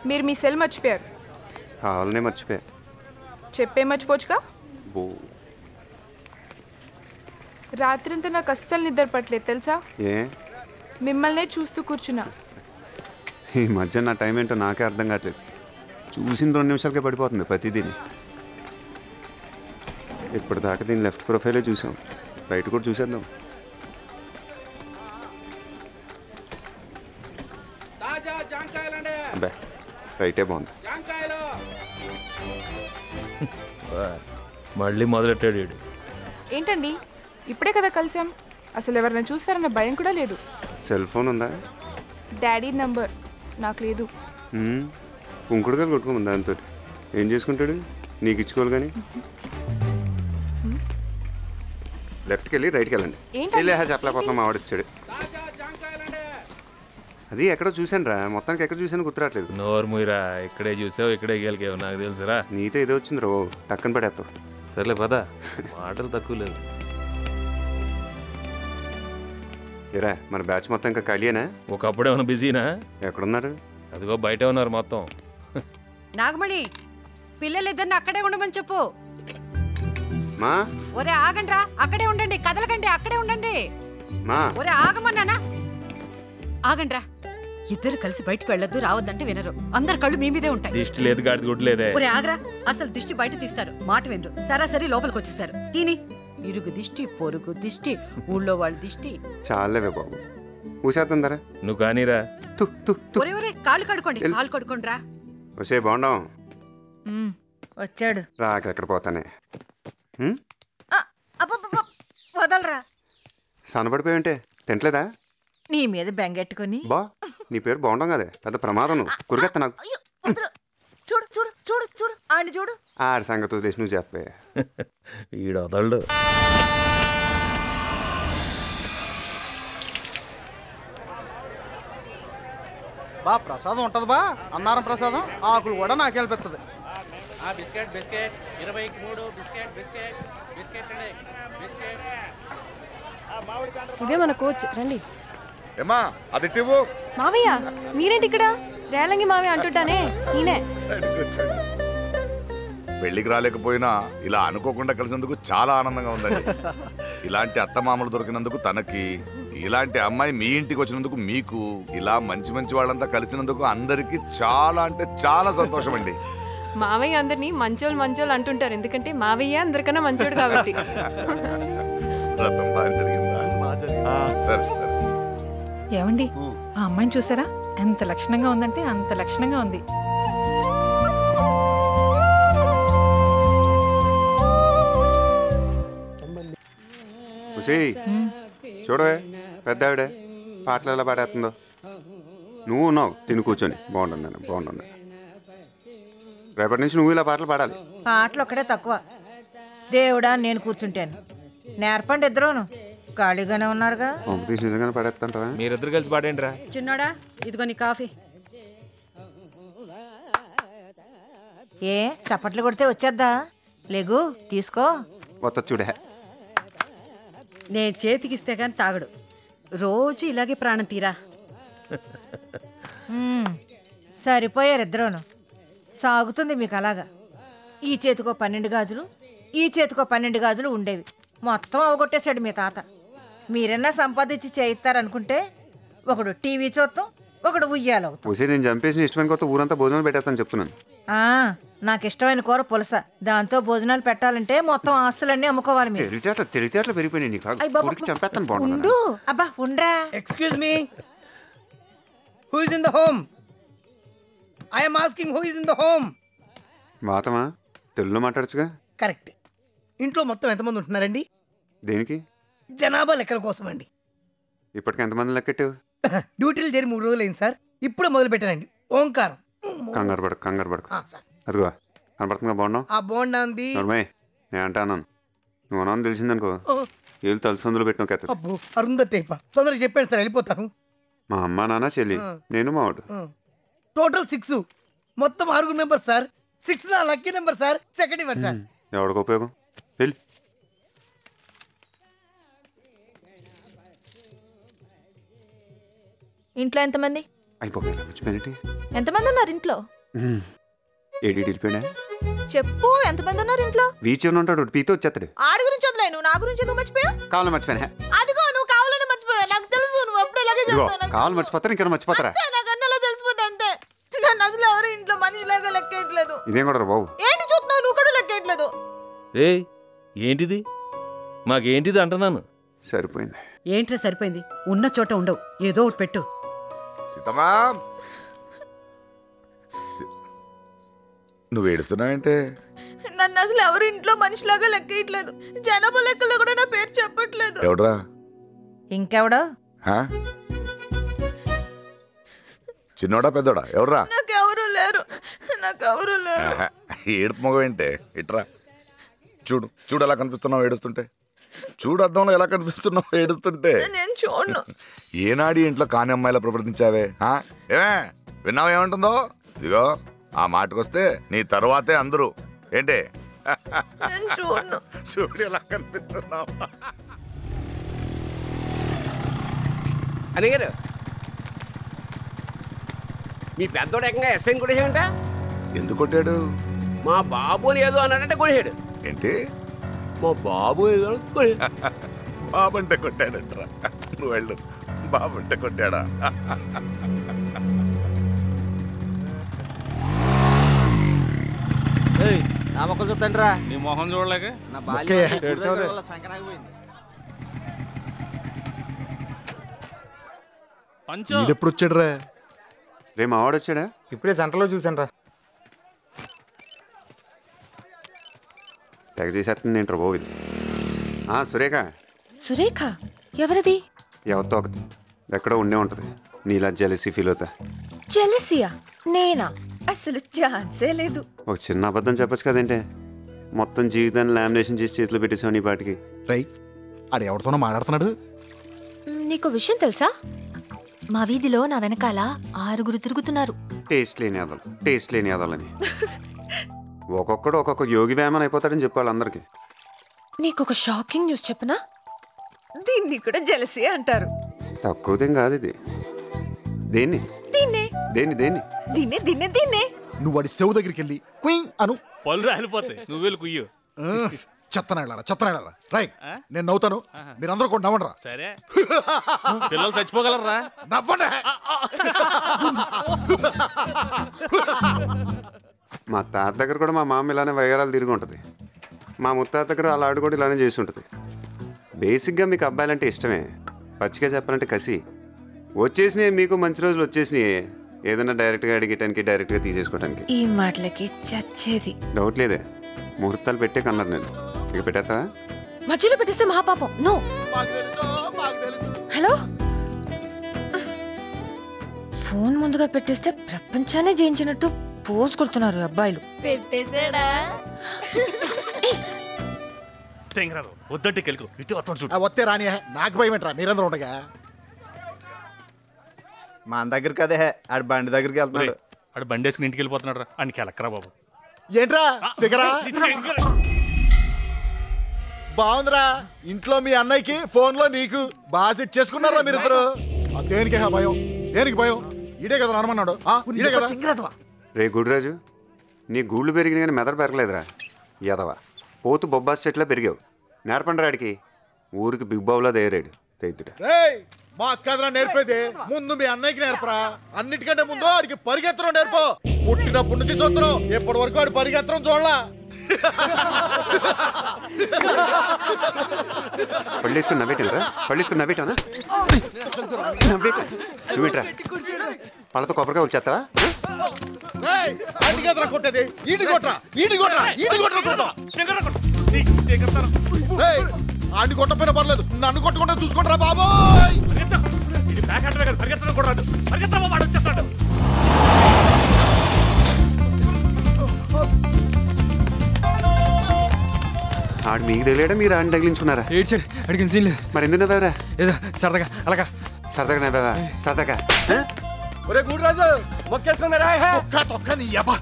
మీరు మీ సెల్ మర్చిపోయారు. కావాలనే మర్చిపోయా. చెప్పే మర్చిపోవచ్చుగా. బో రాత్రంతా నాకు అస్సలు నిద్ర పట్టలేదు తెలుసా. ఏ మిమ్మల్నే చూస్తూ కూర్చున్నా. ఈ మధ్య నా టైం ఏంటో నాకే అర్థం కావట్లేదు. చూసిన 2 నిమిషాలకే పడిపోతుంది ప్రతిదీని. ఇప్పటిదాకా దీని లెఫ్ట్ ప్రొఫైలే చూసాం, రైట్ కూడా చూసేద్దాం. అబ్బా రైటే బాగుంది. మళ్ళీ మొదలెట్టాడు. ఏంటండి ఇప్పుడే కదా కలిసాం, అసలు ఎవరైనా చూస్తారన్న భయం కూడా లేదు. సెల్ ఫోన్ ఉందా? డాడీ నంబర్ నాకు లేదు. కుంకుడుగా కొట్టుకోమంది దాంతో. ఏం చేసుకుంటాడు? నీకు ఇచ్చుకోవాలి కానీ. లెఫ్ట్కి వెళ్ళి రైట్కి వెళ్ళండి. వెళ్ళి చెప్పలేకపోతున్నాం మా వాడిచ్చాడు. అది ఎక్కడో చూశాను రా, మొత్తానికి ఎక్కడ చూసాను గుర్తురాట్లేదు. నోరు ముయిరా, ఇక్కడే చూసావు ఇక్కడే గెలికావు, నాకు తెలుసురా. నీతో ఏదో వచ్చింది రో, టక్కన పడేస్తావు. సర్లే పదా, మాటలు తక్కువ లేదు. ఏరా మన బ్యాచ్ మొత్తం ఇంకా ఖాళీయేనా? ఒకప్పుడు ఏమైనా బిజీనా? ఎక్కడున్నారు? అదిగో బయటే ఉన్నారు మొత్తం. నాగమణి, పిల్లలిద్దరిని అక్కడే ఉండమని చెప్పు. మా ఒరే ఆగండ్రా, అక్కడే ఉండండి, కదలకండి, అక్కడే ఉండండి. మా ఒరే ఆగమన్నానా? ఆగండ్రా, ఇద్దరు కలిసి బయటకు వెళ్ళొద్దు, రావద్దంటే వినరు. అందరు కళ్ళు మీ మీదే ఉంటాయి. దిష్టి లేదు, గాడిది గుడ్డు లేదే. ఒరే ఆగరా, అసలు దిష్టి బయట తీస్తారు, మాట వినరు. సరాసరి లోపలికి వచ్చేసారు. తిని ఇరుగు దిష్టి, పొరుగు దిష్టి, ఊళ్ళో వాళ్ళ దిష్టి. చాలేవే బాబు, ఊసేస్తుందరా. నువ్వు కానీరా. ఒరే ఒరే కాళ్ళు కడుకోండి, కాళ్ళు కడుకోండి రా. వసే బాగుండం. వచ్చాడు రాకెక్కడ పోతానే. వదలరా. సన్నపడిపోయి ఉంటే తింటలేదా? నీ మీద బెంగెట్టుకుని. బా నీ పేరు బాగుండం కదే, పెద్ద ప్రమాదం. కురిగెత్త నాకు. చూడు చూడు చూడు చూడు, ఆయన చూడు. ఆడి సంగతి వదిలేసి నువ్వు చెప్పే. ఈడు వదలడు. బా ప్రసాదం ఉంటుంది బా, అన్నారం ప్రసాదం. ఆకులు కూడా నాకే అనిపిస్తుంది. బిస్కెట్ బిస్కెట్ 20కి 3 బిస్కెట్ బిస్కెట్ బిస్కెట్ అండి బిస్కెట్. ఇదే మన కోచ్, రండి. ఏమా అది టివ్వు. మావయ్య మీరేంటి ఇక్కడ? రేలంగి మావయ్య అంటుంటానే, ఈయనే. పెళ్లికి రాలేకపోయినా ఇలా అనుకోకుండా కలిసినందుకు చాలా ఆనందంగా ఉందండి. ఇలాంటి అత్తమామలు దొరికినందుకు తనకి, ఇలాంటి అమ్మాయి మీ ఇంటికి వచ్చినందుకు మీకు, ఇలా మంచి మంచి వాళ్ళంతా కలిసినందుకు అందరికీ చాలా అంటే చాలా సంతోషం అండి. మావయ్య అందరినీ మంచోళ్ళు మంచోళ్ళు అంటుంటారు, ఎందుకంటే మావయ్య అందరికన్నా మంచోడు కాబట్టి. రథం బాగా జరిగిందా? సరే సరే. ఏమండి, ఆ అమ్మాయిని చూసారా? ఎంత లక్షణంగా ఉందంటే అంత లక్షణంగా ఉంది. చూడవే పెద్ద ఆవిడే పాటలు ఎలా పాడేస్తుందో. నువ్వు ఉన్నావు తిని కూర్చొని. బాగుంటుంది బాగుంటుంది. రేపటి నుంచి నువ్వు ఇలా పాటలు పాడాలి. పాటలు ఒక్కడే తక్కువ. దేవుడా నేను కూర్చుంటాను. నేర్పండి ఇద్దరును, ఖాళీగానే ఉన్నారుగా. నిజంగానే పాడేస్తుంటావా? మీరిద్దరు కలిసి పాడేంట్రా. చిన్నోడా ఇదిగో నీ కాఫీ. ఏ చప్పట్లు కొడితే వచ్చేద్దా? లేగు తీసుకో. వస్తా చూడే. నేను చేతికిస్తే కానీ తాగడు. రోజు ఇలాగే ప్రాణం తీరా. సరిపోయారు ఇద్దరును. సాగుతుంది మీకు అలాగా. ఈ చేతికో 12 గాజులు, ఈ చేతికో 12 గాజులు ఉండేవి. మొత్తం అవగొట్టేశాడు మీ తాత. మీరన్నా సంపాదించి చేయిస్తారనుకుంటే ఒకడు టీవీ చూస్తాం, ఒకడు ఉయ్యాలవుతాం. నేను చంపేసిన ఇష్టమైన కొత్త ఊరంతా భోజనాలు పెట్టేస్తాను చెప్తున్నాను. నాకు ఇష్టమైన కూర పులస, దాంతో భోజనాలు పెట్టాలంటే మొత్తం ఆస్తులన్నీ అమ్ముకోవాలి మీరు. తెలివితేటలు పెరిగిపోయినాయి. చంపేస్తాను బాగుండు. అబ్బా ఉండ్రా. Excuse me, who is in the home? I am asking who is in the home. మాతమా తెలుగులో మాట్లాడచ్చుగా. కరెక్ట్. ఇంట్లో మొత్తం ఎంతమంది ఉంటున్నారండి? దేనికి? జనాభా లెక్కల కోసం అండి. ఇప్పటికి ఎంతమంది లెక్కెట్టావు? డ్యూటీలు చేరి 3 రోజులైంది సార్. ఇప్పుడు మొదలు పెట్టానండి. ఓంకారం. కంగారు పడకు. అదిగో కనపడుతుందా బాగున్నావు? ఆ బాగుండా ఉంది. నేను అంటాను, నువ్వు అన్నా తెలిసిందనుకో ఏళ్ళు తలుసుందులో పెట్టిన కథ. అబ్బో అరుందట్టేపా. తొందరగా చెప్పాను సార్, వెళ్ళిపోతాను. మా అమ్మ నాన్న చెల్లి, నేను మా వాడు. టోటల్ 6. మొత్తం 6 మెంబర్స్ సార్. 6 నా లక్కీ నెంబర్ సార్. సెకండ్ ఇవ్వండి సార్. ఎవరికి ఉపయోగం? వెళ్ళి. ఇంట్లో ఎంతమంది? అయిపోయింది. ఎంతమంది ఉన్నారు ఇంట్లో? ఏడి వెళ్ళిపోయినా చెప్పు ఎంతమంది ఉన్నారు ఇంట్లో? వీచి ఉంటాడు పీతో వచ్చేస్తాడు. ఆడి గురించి వదిలే, నువ్వు నా గురించి ఎందుకు మర్చిపోయా? కావాలి మర్చిపోయినా. అదిగో నువ్వు కావాలని మర్చిపోయా, నాకు తెలుసు. నువ్వు అప్పుడు ఇలాగే ఇదిగో చేస్తావు. కావాలి మర్చిపోతారు, ఇంకా మర్చిపోతారా? నాకు అన్నలా తెలిసిపోతే అంతే. నన్ను అసలు ఎవరు ఇంట్లో మనిషిలాగా లెక్కేయట్లేదు. ఇదేం కూడా బాబు. ఏంటి చూస్తున్నావు? నువ్వు కూడా లెక్కేయట్లేదు. రే ఏంటిది? మాకేంటిది అంటున్నాను. సరిపోయింది. ఏంట్రా సరిపోయింది? ఉన్న చోట ఉండవు, ఏదో ఒకటి పెట్టు. సీతమ్మా, నువ్వు ఏడుస్తున్నావంటే? నన్ను అసలు ఎవరు ఇంట్లో మనిషిలాగా లెక్కేయట్లేదు. జనాభా లెక్కలో కూడా నా పేరు చెప్పట్లేదు. ఎవడ్రా? ఇంకెవడో? చిన్నోడా పెద్దోడా? ఎవర్రా? నాకెవరు లేరు. ఏడుపు మొగం ఏంటే? ఇట్రా చూడు, చూడు ఎలా కనిపిస్తున్నావు ఏడుస్తుంటే. చూడు అద్దంలో ఎలా కనిపిస్తున్నావు ఏడుస్తుంటే. నేను చూడను. ఏనాడి ఇంట్లో కాని అమ్మాయిలా ప్రవర్తించావే? ఏమే విన్నావు ఏమంటుందో? ఇదిగో ఆ మాటకొస్తే నీ తరువాతే అందరూ. ఏంటే చూడు ఎలా కనిపిస్తున్నావు. అనిగారు మీ పెద్దోడు ఏకంగా ఎస్ఐని కొట్టేసాడంట. ఎందుకు కొట్టాడు? మా బాబుని ఏదో అన్నాడంటే కొట్టేశాడు. ఏంటి? మా బాబు ఏదో బాబంటే కొట్టాడంటరా. నువ్వు వెళ్ళు. బాబంటే కొట్టాడా? నా మొక్కలు చూద్దండ్రా. నీ మొహం చూడలేక నా బాల్యం సంక్రాంతి ఎప్పుడు వచ్చాడు రా? రే మా వాడు వచ్చాడా? ఇప్పుడే సెంటర్లో చూసాను రా. తెగ చేసేస్తుంది ఏంట్రా బాబు ఇది. సురేఖ. సురేఖ ఎవరిది? ఎవరితో ఒకటి ఎక్కడో ఉండే ఉంటుంది. నీలా జెలసీ ఫీల్ అవుతా. జెలసియా? నేనా? అసలు ఛాన్సే లేదు. ఒక చిన్న అబద్ధం చెప్పచ్చు కదంటే. మొత్తం జీవితాన్ని లామినేషన్ చేసి చేతిలో పెట్టేసావు నీ పాటికి. రై ఆడు ఎవరితోనో మాట్లాడుతున్నాడు. నీకు విషయం తెలుసా? మా వీధిలో నా వెనకాల 6 తిరుగుతున్నారు. టేస్ట్ లేని యాదలని. ఒక్కొక్కడు ఒక్కొక్క యోగి వేమన్ అయిపోతాడని చెప్పాలి అందరికి. నీకొక షాకింగ్ న్యూస్ చెప్పనా? దీన్ని కూడా జెలసీ అంటారు. తక్కువదేం కాదు ఇది. దేన్ని? దీన్నే. నువ్వు వాడి సెవ్ దగ్గరికి వెళ్ళి క్వీన్ అను. పళ్ళు రాలిపోతాయి, నువ్వు వెళ్ళి కుయ్యు. చెత్తనాడారా రై. నేను నవ్వుతాను, మీరందరూ కూడా నవ్వండి రా. సరే, పిల్లలు చచ్చిపోగలరా? నవ్వండి. మా తాత దగ్గర కూడా మా మామ ఇలానే వయ్యారాలు తిరిగి ఉంటుంది. మా ముత్తాత దగ్గర వాళ్ళ ఆడు కూడా ఇలానే చేసి ఉంటుంది. బేసిక్గా మీకు అబ్బాయిలంటే ఇష్టమే. పచ్చిగా చెప్పాలంటే కసి. వచ్చేసినాయి మీకు మంచి రోజులు వచ్చేసినాయి. ఏదైనా డైరెక్ట్గా అడిగేటానికి డైరెక్ట్గా తీసేసుకోవడానికి. ఈ మాటలకి చచ్చేది. డౌట్ లేదే. ముహూర్తాలు పెట్టే కన్నారు నేను. ఇక పెట్టేస్తా? మధ్యలో పెట్టేస్తే మహాపాపం. నో. హలో, ఫోన్ ముందుగా పెట్టేస్తే ప్రపంచాన్ని జయించినట్టు పోజ్ కొడుతున్నారు అబ్బాయిలు. పెట్టేసాడా? వద్దంటే కెలుకు ఇటు వస్తాను చూడు. వస్తే రాని, నాకు భయం ఏంట్రా మీరందరూ ఉండగా. మన దగ్గరికి అదే ఆడు బండి దగ్గరికి వెళ్తున్నాడు. ఆడు బండి వేసుకుని ఇంటికి వెళ్ళిపోతున్నాడు రా. అని కెలక్కరా బాబు. ఏంట్రా ఫిగరా? బాగుందిరా. ఇంట్లో మీ అన్నయ్యకి, ఫోన్ లో నీకు బాగా సెట్ చేసుకున్నారా మీరిద్దరు? దేనికి భయం? దేనికి భయం? ఈడే కదా అనమన్నాడు. ఈడే కదా. రే గుడిరాజు, నీ గూళ్ళు పెరిగిన కానీ మెదడు పెరగలేదురా యాదవా. పోతు బొబ్బాస్ చెట్లా పెరిగావు. నేర్పండి రాడికి. ఊరికి బిగ్ బాబులా తయారాడు తైతుడా. మా అక్కదరా నేర్పేది. ముందు మీ అన్నయ్యకి నేర్పరా. అన్నిటికంటే ముందు ఆడికి పరిగెత్తడం నేర్పో. పుట్టినప్పటి నుంచి చూస్తున్నాం, ఎప్పటి వరకు ఆడు పరిగెత్తడం చూడలా. పళ్ళేసుకుని నవ్వేటానా? నువ్వేట్రా పళ్ళతో కొబ్బరికాయ వచ్చేస్తావా? కొట్టేది ఈటి కొట్టరా. ఆడి కొట్టపోయినా పర్లేదు, నన్ను కొట్టకుండా చూసుకుంటారా బాబోయ్. ఆడు మీకు తెలియడా మీరు ఆడిని తగిలించుకున్నారా? అడిగిన సీన్ లేదు. మరి ఎందుకు నవ్వారా? ఏదో సరదాగా అలాగా. సరదాగా నవ్వావా? సరదాగా ఒరే గుడిరాజు మొక్కేసుకున్నారా? తొక్క నీ అబ్బా.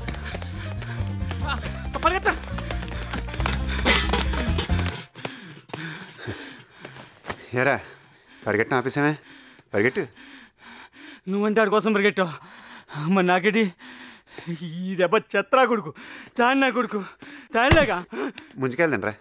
ఏరా పరిగెట్టిన ఆపేసామే. పరిగెట్టు. నువ్వంటే ఆడి కోసం పరిగెట్టావు, మరి నాకేటి? ఈ దెబ్బ చెత్రా కొడుకు తాళ్ళ కొడుకు తాళ్ళగా ముంచుకెళ్దండి రా.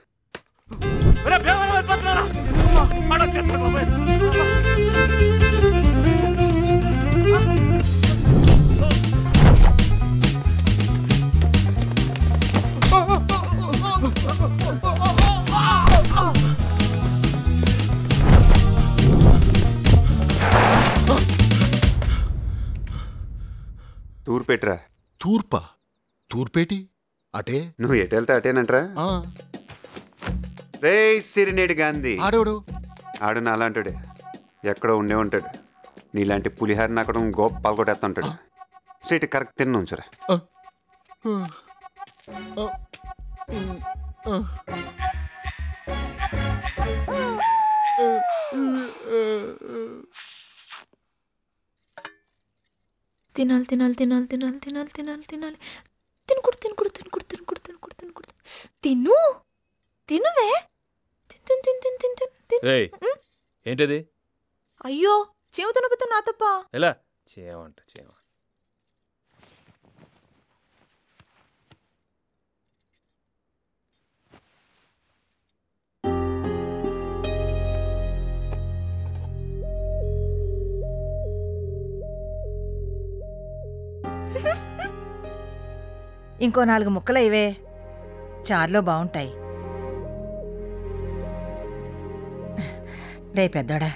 తూర్పెట్రా. తూర్పా? తూర్పేటి అటే? నువ్వు ఎటు వెళ్తే అటేనంటరా? రే సిరినేటి గాంధీ ఆడోడు ఆడు నాలాంటాడే, ఎక్కడో ఉండే ఉంటాడు. నీలాంటి పులిహారిని అక్కడ గోప పాల్గొట్టేస్తుంటాడు. స్ట్రైట్ కరెక్ట్ తిన్న ఉంచురా. తినాలి తినాలి తినాలి తినాలి తినాలి తినాలి తినాలి తినకూడదు తినకూడదు తినకూడదు తినకూడదు తినకూడదు తినకూడదు తిను తినవే తిన్ తిన్ తిన్ తిన్ తిన్ తిన్ ఏయ్ ఏంటది? అయ్యో చేవ తినబోతే నా తప్ప. ఎలా చేయమంట చేయ. ఇంకో 4 ముక్కలు ఇవే చారులో బాగుంటాయి. రే పెద్దోడా,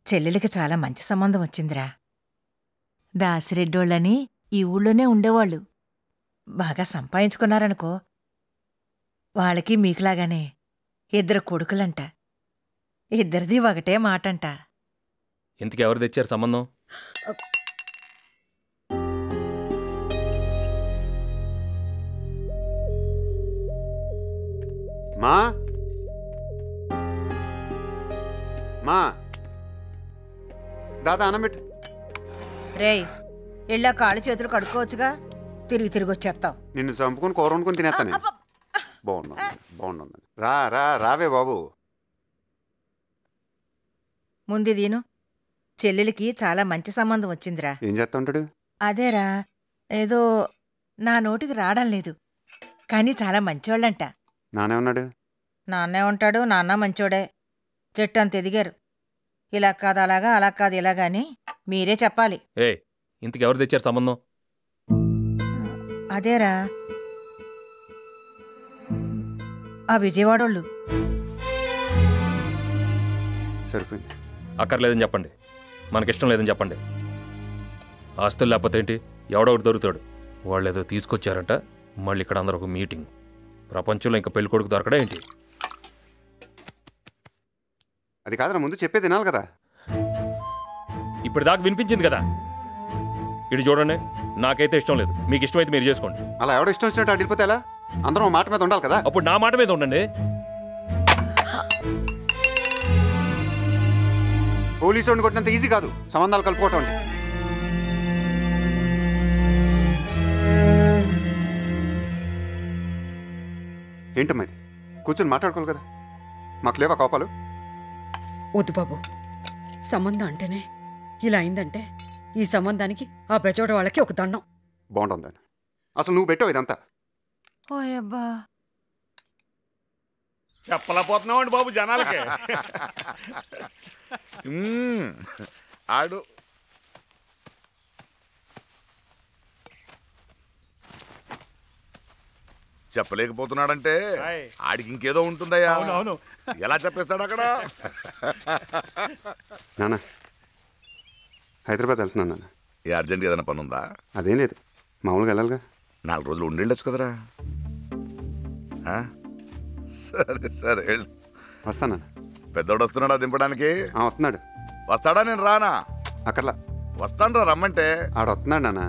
చెల్లెలికి చాలా మంచి సంబంధం వచ్చిందిరా. దాసిరెడ్డోళ్ళని ఈ ఊళ్ళోనే ఉండేవాళ్ళు. బాగా సంపాదించుకున్నారనుకో. వాళ్ళకి మీకులాగానే 2 కొడుకులంట. ఇద్దరిది ఒకటే మాటంట. ఇంతకు ఎవరు తెచ్చారు సంబంధం? మా మా దాదా అన్నం పెట్టు. రేయ్ ఇళ్ళ కాళ్ళు చేతులు కడుక్కోవచ్చుగా, తిరిగి తిరిగి వచ్చేస్తావు. నిన్ను చంపుకొని కూర వండుకొని తినేస్తాను. బాగున్నాను బాగున్నాను. రా రా రావే బాబు. ముందు దీను, చెల్లెలికి చాలా మంచి సంబంధం వచ్చిందిరా. ఏం చేస్తా ఉంటాడు? అదేరా, ఏదో నా నోటికి రావడం లేదు, కానీ చాలా మంచోళ్ళంట. నానే ఉన్నాడు? నాన్నే ఉంటాడు, నాన్న మంచోడే. చెట్టు అంత ఎదిగారు. ఇలా కాదు అలాగా, అలా కాదు ఇలాగా అని మీరే చెప్పాలి. ఇంతకు ఎవరు తెచ్చారు సంబంధం? అదేరా, ఆ విజయవాడోళ్ళు. సరిపోయింది. అక్కర్లేదని చెప్పండి, మనకిష్టం లేదని చెప్పండి. ఆస్తులు లేకపోతే ఏంటి, ఎవడో ఒకటి దొరుకుతాడు. వాళ్ళు ఏదో తీసుకొచ్చారంట, మళ్ళీ ఇక్కడ అందరూ ఒక మీటింగ్. ప్రపంచంలో ఇంకా పెళ్లి కొడుకు దొరకడా ఏంటి? అది కాదురా, ముందు చెప్పే తినాలి కదా. ఇప్పుడు దాకా వినిపించింది కదా. ఇటు చూడండి, నాకైతే ఇష్టం లేదు. మీకు ఇష్టమైతే మీరు చేసుకోండి. అలా ఎవడో ఇష్టం వచ్చినట్టు అడిగిపోతే ఎలా? అందరం మాట మీద ఉండాలి కదా. అప్పుడు నా మాట మీద ఉండండి. పోలీసు వాడిని కొట్టినంత ఈజీ కాదు సంబంధాలు కలుపుకోవటం అంటే. ఏంటమ్మా ఇది? కూర్చొని మాట్లాడుకోవాలి కదా. మాకు లేవా కోపాలు? వద్దు బాబు, సంబంధం అంటేనే ఇలా అయిందంటే ఈ సంబంధానికి ఆ బెజోడ వాళ్ళకి ఒక దండం. బాగుంటుందని అసలు నువ్వు పెట్టావు ఇదంతా. ఓయబ్బా, చెప్పలేకపోతున్నావు బాబు జనాలకి. ఆడు చెప్పలేకపోతున్నాడంటే ఆడికి ఇంకేదో ఉంటుందయ్యా. ఎలా చెప్పేస్తాడు అక్కడ? నాన్న హైదరాబాద్ వెళ్తున్నాను నాన్న. ఏ అర్జెంట్గా ఏదైనా పని ఉందా? అదేం లేదు, మామూలుగా వెళ్ళాలిగా. 4 రోజులు ఉండేళ్ళొచ్చు కదరా. సరే సరే వెళ్ళు. వస్తాను. పెద్దోడు వస్తున్నాడా దింపడానికి? వస్తున్నాడు. వస్తాడా? నేను రానా? అక్కర్లా, వస్తాను రా, రమ్మంటే. ఆడ వస్తున్నాడు నాన్న.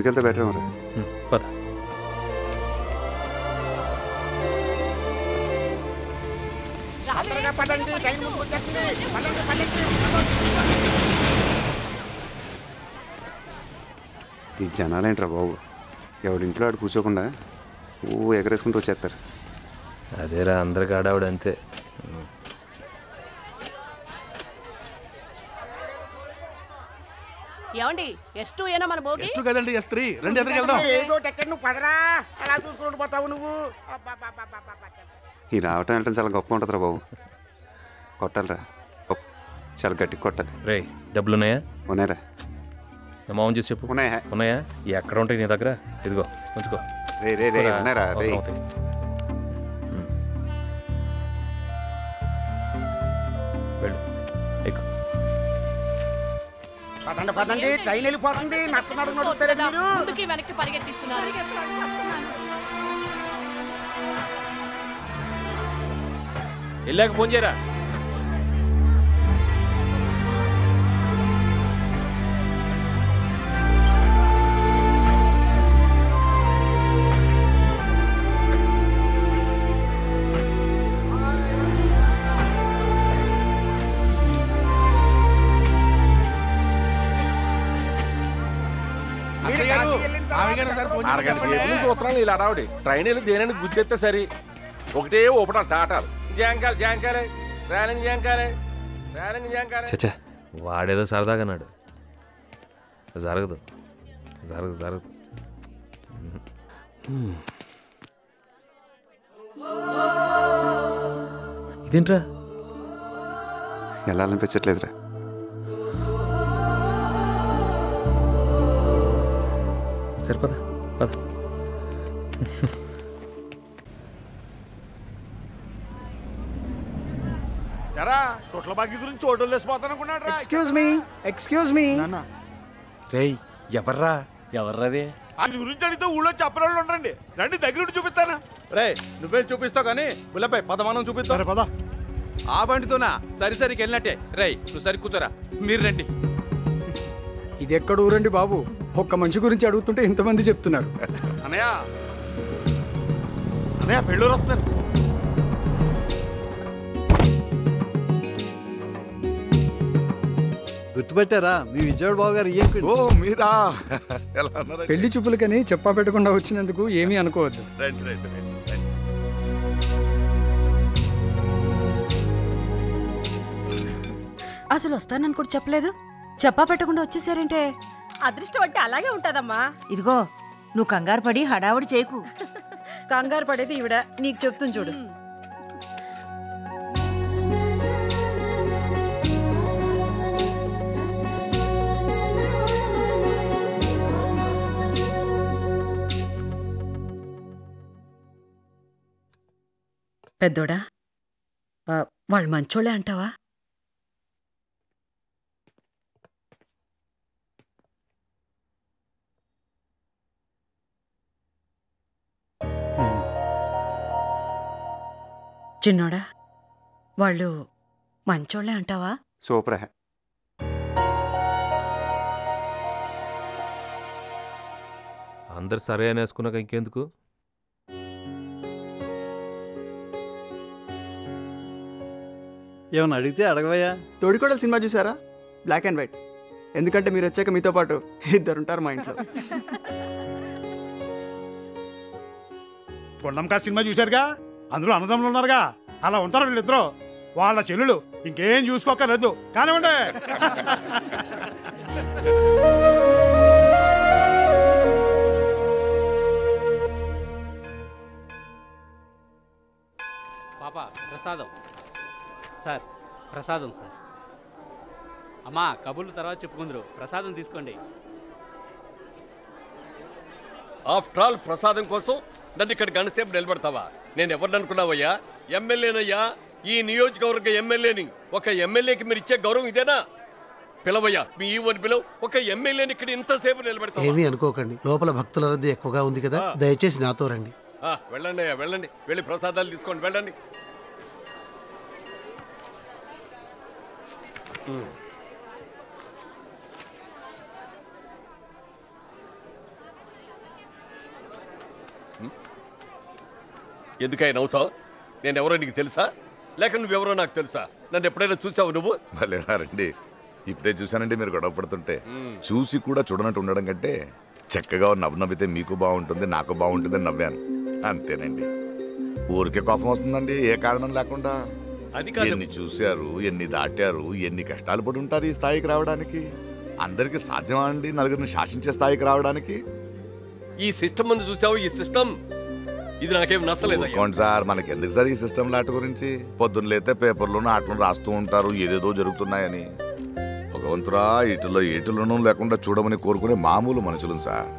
ముందుకెళ్తే బెటర్ మరి. పద. ఈ జనాలేంట్రా బాబు, ఎవడింట్లో ఆడు కూర్చోకుండా ఎగరేసుకుంటూ వచ్చేస్తారు. అదేరా అందరికి ఆడావిడ అంతే. ఏమండి S2 ఏనా మన భోగి? S2 కదండి S3. రండి ఎదురుకి వెళ్దాం. ఏదో టెక్కర్ నువ్వు పదరా, అలా చూసుకుంటూ పోతావు నువ్వు. ఈ రావటం వెళ్ళటం చాలా గొప్ప ఉంటుందిరా బాబు. కొట్టాలిరా, చాలా గట్టిగా కొట్టాలి. రే డబ్బులు ఉన్నాయా? ఉన్నాయిరా. అమౌంట్ చూసి చెప్పు. ఉన్నాయా? ఉన్నాయా? ఎక్కడ ఉంటాయి నీ దగ్గర? ఇదిగో ఉంచుకో. రే రే రే ఉన్నారా రే. వెళ్ళు ఎక్కు. పదండి పదండి, ట్రైన్ వెళ్ళిపోతుంది. నడుతున్నారు నడుస్తారు మీరు. ముందుకి వెనక్కి పరిగెత్తిస్తున్నారు. వెళ్ళాక ఫోన్ చేయరా. చూస్తున్నాను ఇలా అడావుడి. ట్రైన్ వెళ్ళి దేని గుద్దెత్తే సరి ఒకటే ఊపడాలి తాటాలు. జాంకాలు జాంకాలే, రేలింగ్ జాంకాలే, రేలింగ్ జాంకాలే. చచ్చా వాడేదో సరదాగా అన్నాడు. జరగదు జరగదు జరగదు. ఇదేంట్రా వెళ్ళాలనిపించట్లేదురా. సరిపదా పద. చోట్ల బాకీ గురించి చోటు లేసిపోతానుకున్నాడు. ఎక్స్క్యూజ్ మీ రేయ్ ఎవర్రా? ఎవర్రాది? ఆయన గురించి అడిగితే ఊళ్ళో చెప్పరాళ్ళు ఉండండి. రండి దగ్గర చూపిస్తానా? రే నువ్వేం చూపిస్తావు కానీ బుల్లపై పదమానం చూపిస్తాను. పద. ఆ బండితోనా? సరిసరికి వెళ్ళినట్టే. రేయ్ నువ్వు సరి కూర్చోరా, మీరు రండి. ఇది ఎక్కడ ఊరండి బాబు? ఒక్క మనిషి గురించి అడుగుతుంటే ఇంతమంది చెప్తున్నారు. అన్నయ్య అన్నయ్య పెళ్ళూరు వస్తున్నారు. గుర్తుపెట్టారా? మీ విజయవాడ బాబు గారు ఓ మీరా? పెళ్లి చూపులకని చెప్పా పెట్టకుండా వచ్చినందుకు ఏమీ అనుకోవద్దు. రండి రండి రండి. అసలు వస్తానని కూడా చెప్పలేదు, చెప్పా పెట్టకుండా వచ్చేసారంటే. అదృష్టం అంటే అలాగే ఉంటదమ్మా. ఇదిగో నువ్వు కంగారు పడి హడావుడి చేయకు. కంగారు పడేది ఈవిడ, నీకు చెప్తుంది చూడు. పెద్దోడా, వాళ్ళు మంచోళ్ళే అంటావా? చిన్నోడా, వాళ్ళు మంచోళ్ళే అంటావా? సూపర్. అందరు సరే అనేసుకున్నాక ఇంకెందుకు? ఏమన్నా అడిగితే అడగవయ్యా. తోడికోడలు సినిమా చూసారా? Black and white. ఎందుకంటే మీరు వచ్చాక మీతో పాటు ఇద్దరుంటారు మా ఇంట్లో. గుండంకా సినిమా చూశారుగా? అందులో అన్నదమ్ములు ఉన్నారుగా, అలా ఉంటారు వీళ్ళిద్దరు. వాళ్ళ చెల్లెలు ఇంకేం చూసుకోకర్లేదు. కానివ్వండి. పాప ప్రసాదం సార్. ప్రసాదం సార్. అమ్మా కబుర్లు తర్వాత చెప్పుకుందరు, ప్రసాదం తీసుకోండి. ఆఫ్టర్ ఆల్ ప్రసాదం కోసం నన్ను ఇక్కడ గంటసేపు నిలబడతావా? నేను ఎవరిని అనుకున్నావయ్యా? ఎమ్మెల్యేనయ్యా, ఈ నియోజకవర్గ ఎమ్మెల్యేని. ఒక ఎమ్మెల్యేకి మీరు ఇచ్చే గౌరవం ఇదేనా? పిలవయ్యా, మీ ఈవోని పిలవ. ఒక ఎమ్మెల్యేని ఇక్కడ ఇంతసేపు నిలబెడతావా? ఏమీ అనుకోకండి, లోపల భక్తుల రద్దీ ఎక్కువగా ఉంది కదా, దయచేసి నాతో రండి. వెళ్ళండి అయ్యా, వెళ్ళండి. వెళ్ళి ప్రసాదాలు తీసుకోండి, వెళ్ళండి. ఎందుకైనా నవ్వుతావు? నేను ఎవరో నీకు తెలుసా, లేక నువ్వెవరో నాకు తెలుసా? నన్ను ఎప్పుడైనా చూసావు నువ్వు? భలేనారండి, ఇప్పుడే చూశానండి మీరు గొడవ పడుతుంటే. చూసి కూడా చూడనట్టు ఉండడం కంటే చక్కగా నవ్వితే మీకు బాగుంటుంది, నాకు బాగుంటుంది అని నవ్వాను, అంతేనండి. ఊరికే కోపం వస్తుందండి ఏ కారణం లేకుండా. అది కాదు. ఎన్ని చూశారు, ఎన్ని దాటారు, ఎన్ని కష్టాలు పడి ఉంటారు ఈ స్థాయికి రావడానికి. అందరికీ సాధ్యమా అండి నలుగురిని శాసించే స్థాయికి రావడానికి? ఈ సిస్టమ్ ముందు చూసావు, ఈ సిస్టమ్ ఇది నాకేం నచ్చలేదు. ఊరుకోండి సార్, మనకి ఎందుకు సార్ ఈ సిస్టమ్ లాట గురించి? పొద్దున్న లేతే పేపర్లోనూ ఆటలను రాస్తూ ఉంటారు ఏదేదో జరుగుతున్నాయని. భగవంతురా ఇటులో ఏటులను లేకుండా చూడమని కోరుకునే మామూలు మనుషులు సార్.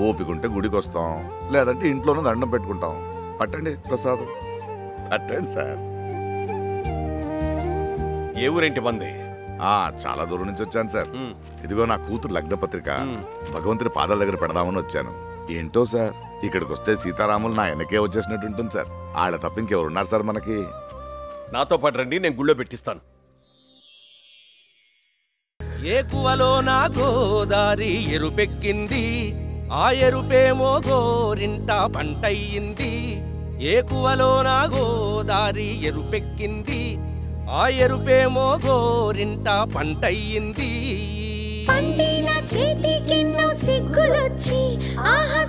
ఓపికంటే గుడికి వస్తాం, లేదంటే ఇంట్లోనూ దండం పెట్టుకుంటాం. పట్టండి ప్రసాదం, పట్టండి సార్. ఏ ఊరేంటి మంది? చాలా దూరం నుంచి వచ్చాను సార్. ఇదిగో నా కూతురు లగ్న పత్రిక భగవంతుడి పాదాల దగ్గర పెడదామని వచ్చాను. ఏంటో సార్, ఇక్కడికి వస్తే సీతారాములు నా వెనకే వచ్చేసినట్టు ఉంటుంది సార్. ఆడ తప్ప ఇంకెవరున్నారు సార్ మనకి? నాతో పాటు రండి, నేను గుళ్ళో పెట్టిస్తాను. ఏకువలో నా గోదారి ఎరుపెక్కింది, ఆ ఎరుపేమో గోరింట పంటయ్యింది. ఏకువలో నా గోదారి ఎరుపెక్కింది, ఆ ఎరుపేమో గోరింట పంటయ్యింది. పండిన చేతికెన్నో సిగ్గులొచ్చి ఆహా